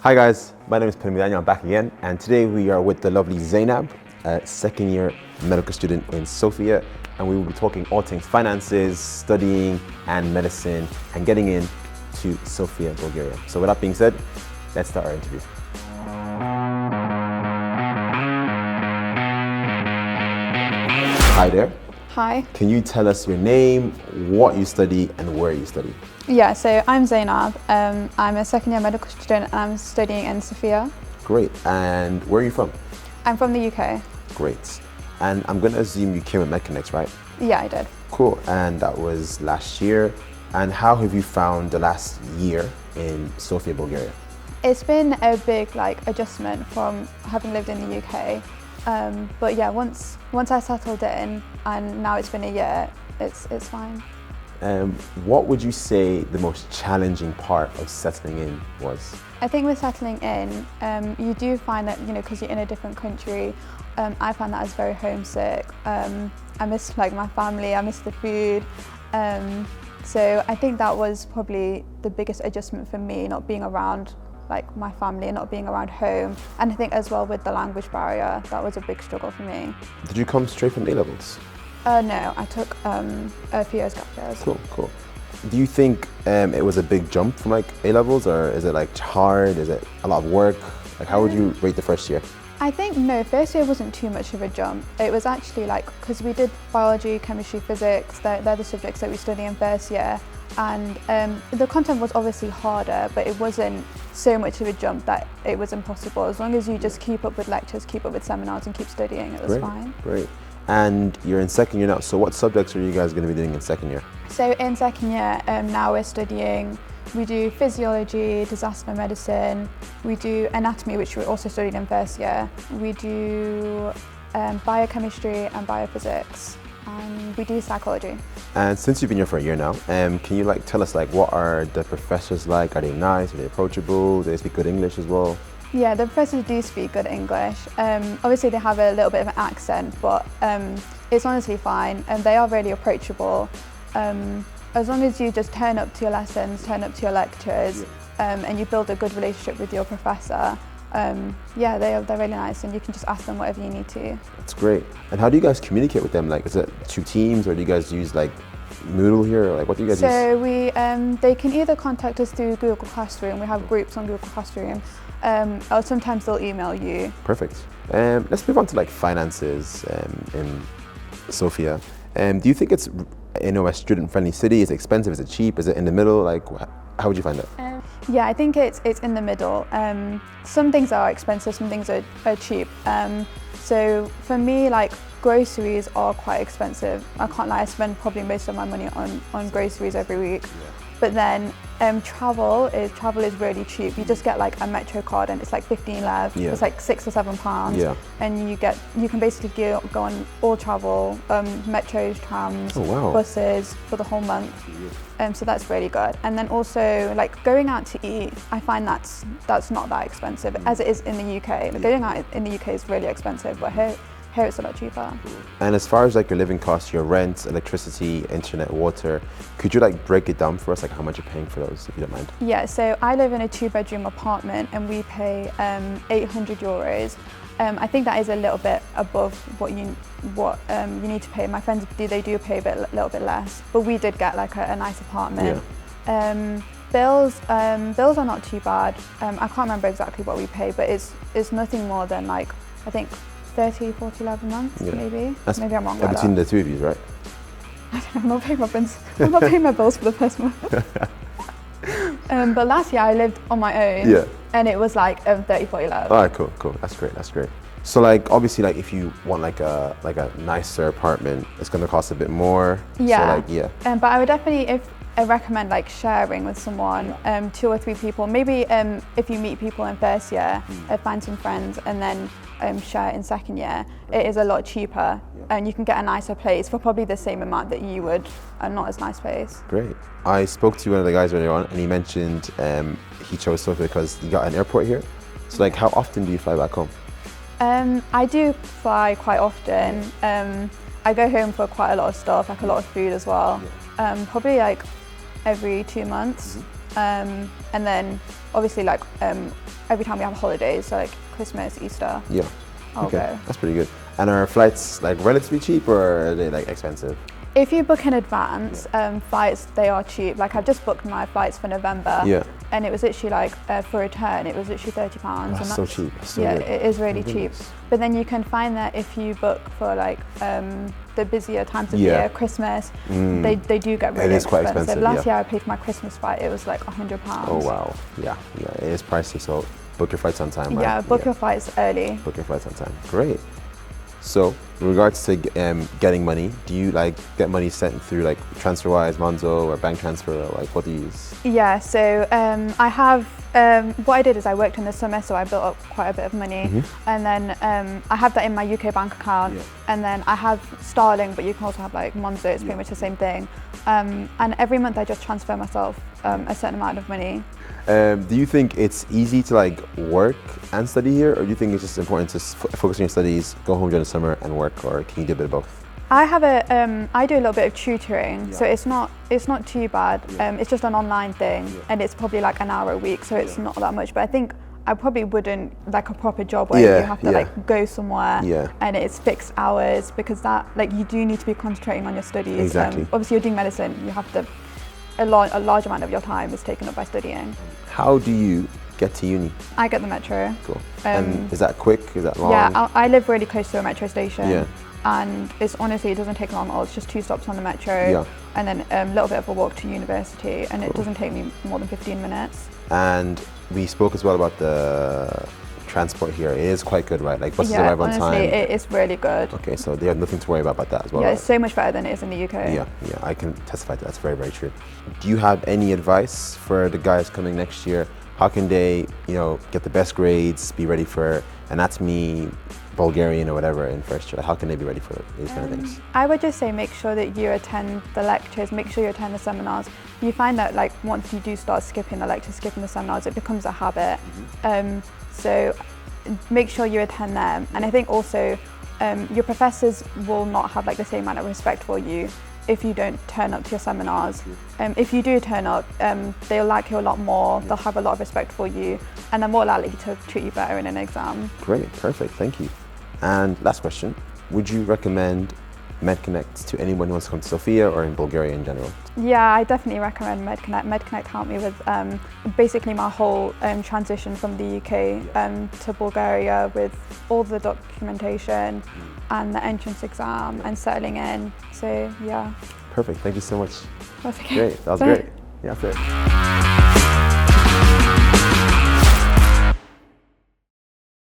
Hi guys, my name is plovdiv. I'm back again, and today we are with the lovely Zainab, a second year medical student in Sofia, and we will be talking all things finances, studying and medicine, and getting into Sofia, Bulgaria. So with that being said, let's start our interview. Hi there. Hi. Can you tell us your name, what you study, and where you study? Yeah, so I'm Zainab. I'm a second year medical student and I'm studying in Sofia. Great. And where are you from? I'm from the UK. Great. And I'm going to assume you came with MedConnect, right? Yeah, I did. Cool. And that was last year. And how have you found the last year in Sofia, Bulgaria? It's been a big adjustment from having lived in the UK. But yeah, once I settled in and now it's been a year, it's fine. What would you say the most challenging part of settling in was? I think with settling in, you do find that, because you're in a different country, I found that I was very homesick. I missed my family, I missed the food. So I think that was probably the biggest adjustment for me, not being around my family and not being around home. And I think as well with the language barrier, that was a big struggle for me. Did you come straight from A-levels? No, I took a few years gap years. Cool. Do you think it was a big jump from A-levels, or is it hard? Is it a lot of work? How would you rate the first year? I think no, first year wasn't too much of a jump. It was actually because we did biology, chemistry, physics, they're the subjects that we study in first year. And the content was obviously harder, but it wasn't so much of a jump that it was impossible. As long as you just keep up with lectures, keep up with seminars and keep studying, it was fine. Great. And you're in second year now, so what subjects are you guys going to be doing in second year? So in second year, now we're studying, we do physiology, disaster medicine, we do anatomy, which we also studied in first year, we do biochemistry and biophysics, and we do psychology. And since you've been here for a year now, can you tell us what are the professors like? Are they nice? Are they approachable? Do they speak good English as well? Yeah, the professors do speak good English. Obviously they have a little bit of an accent, but it's honestly fine, and they are really approachable. As long as you just turn up to your lessons, turn up to your lectures, and you build a good relationship with your professor, yeah, they're really nice, and you can just ask them whatever you need to. That's great. And how do you guys communicate with them? Is it through Teams, or do you guys use Moodle here? What do you guys use? So they can either contact us through Google Classroom. We have groups on Google Classroom. Or sometimes they'll email you. Perfect. Let's move on to finances in Sofia. Do you think it's a student-friendly city? Is it expensive? Is it cheap? Is it in the middle? How would you find it? Yeah, I think it's in the middle. Some things are expensive, some things are cheap. So for me, groceries are quite expensive. I can't lie, I spend probably most of my money on groceries every week. Yeah. But then travel is really cheap. You just get a Metro card and it's 15 lev. Yeah. It's £6 or £7. Yeah. And you can basically go on all travel, metros, trams, buses for the whole month. So that's really good. And then also going out to eat, I find that's not that expensive as it is in the UK. Going out in the UK is really expensive, but here it's a lot cheaper. And as far as your living costs, your rent, electricity, internet, water, could you break it down for us, how much you're paying for those, if you don't mind? Yeah, so I live in a 2-bedroom apartment and we pay €800. I think that is a little bit above what you need to pay. My friends they do pay a little bit less, but we did get a nice apartment. Yeah. Bills are not too bad. I can't remember exactly what we pay, but it's nothing more than I think 30, 40 lev a month, maybe. Maybe I'm wrong. Between the two of you, right? I don't know, I'm not paying my bills for the first month. But last year I lived on my own, and it was 30, 40 lev. All right, cool. That's great. So obviously if you want a nicer apartment, it's gonna cost a bit more. Yeah. So but I would definitely I recommend sharing with someone, 2 or 3 people. Maybe if you meet people in first year, find some friends and then share in second year. It is a lot cheaper, and you can get a nicer place for probably the same amount that you would a not as nice place. Great. I spoke to one of the guys earlier on, and he mentioned he chose Sofia because he got an airport here. So how often do you fly back home? I do fly quite often. I go home for quite a lot of stuff, a lot of food as well. Probably every 2 months. And then obviously like every time we have holidays, so like Christmas, Easter, Yeah. I'll go. That's pretty good. And are flights like relatively cheap or are they like expensive? If you book in advance, flights, they are cheap. Like I've just booked my flights for November, Yeah. and it was literally like for return, it was literally £30. That's and so cheap. That's so yeah, good. it is really Oh, cheap. goodness. But then you can find that if you book for like the busier times of Yeah. year, Christmas, they do get really It is quite expensive, Last yeah. year I paid for my Christmas flight, it was like £100. Oh wow. Yeah. It is pricey. So book your flights on time, right? Yeah, book your flights early. Book your flights on time. Great. So, in regards to getting money, do you like get money sent through like TransferWise, Monzo, or bank transfer, or like what do you use? Yeah, so I have, what I did is I worked in the summer, so I built up quite a bit of money. And then I have that in my UK bank account. Yeah. And then I have Starling, but you can also have like Monzo, it's pretty much the same thing. And every month I just transfer myself a certain amount of money. Do you think it's easy to like work and study here, or do you think it's just important to focus on your studies, go home during the summer and work, or can you do a bit of both? I have I do a little bit of tutoring, Yeah. so it's not too bad. It's just an online thing, and it's probably like an hour a week, so it's not that much. But I think I probably wouldn't like a proper job where you have to like go somewhere and it's fixed hours, because that like you do need to be concentrating on your studies. Exactly. Obviously, you're doing medicine, you have to a large amount of your time is taken up by studying. How do you get to uni? I get the metro. Cool. And is that quick? Is that long? Yeah, I live really close to a metro station. Yeah. And it's honestly, it doesn't take long at all. It's just 2 stops on the metro, Yeah. and then a little bit of a walk to university, and it doesn't take me more than 15 minutes. And we spoke as well about the transport here. It is quite good, right? Like buses arrive on honestly, time. it is really good. Okay, so they have nothing to worry about that as well. Yeah, right? it's so much better than it is in the UK. Yeah, I can testify to that. That's very, very true. Do you have any advice for the guys coming next year? How can they, get the best grades, be ready for anatomy, Bulgarian or whatever in first year? How can they be ready for these kind of things? I would just say make sure that you attend the lectures, make sure you attend the seminars. You find that like once you do start skipping the lectures, skipping the seminars, it becomes a habit. So make sure you attend them. And I think also your professors will not have like the same amount of respect for you if you don't turn up to your seminars. If you do turn up, they'll like you a lot more, they'll have a lot of respect for you, and they're more likely to treat you better in an exam. Great, perfect, thank you. And last question, would you recommend MedConnect to anyone who wants to come to Sofia or in Bulgaria in general? Yeah, I definitely recommend MedConnect. MedConnect helped me with basically my whole transition from the UK to Bulgaria, with all the documentation and the entrance exam and settling in. So yeah. Perfect, thank you so much. That's okay. Great, that was great. Yeah, that's it.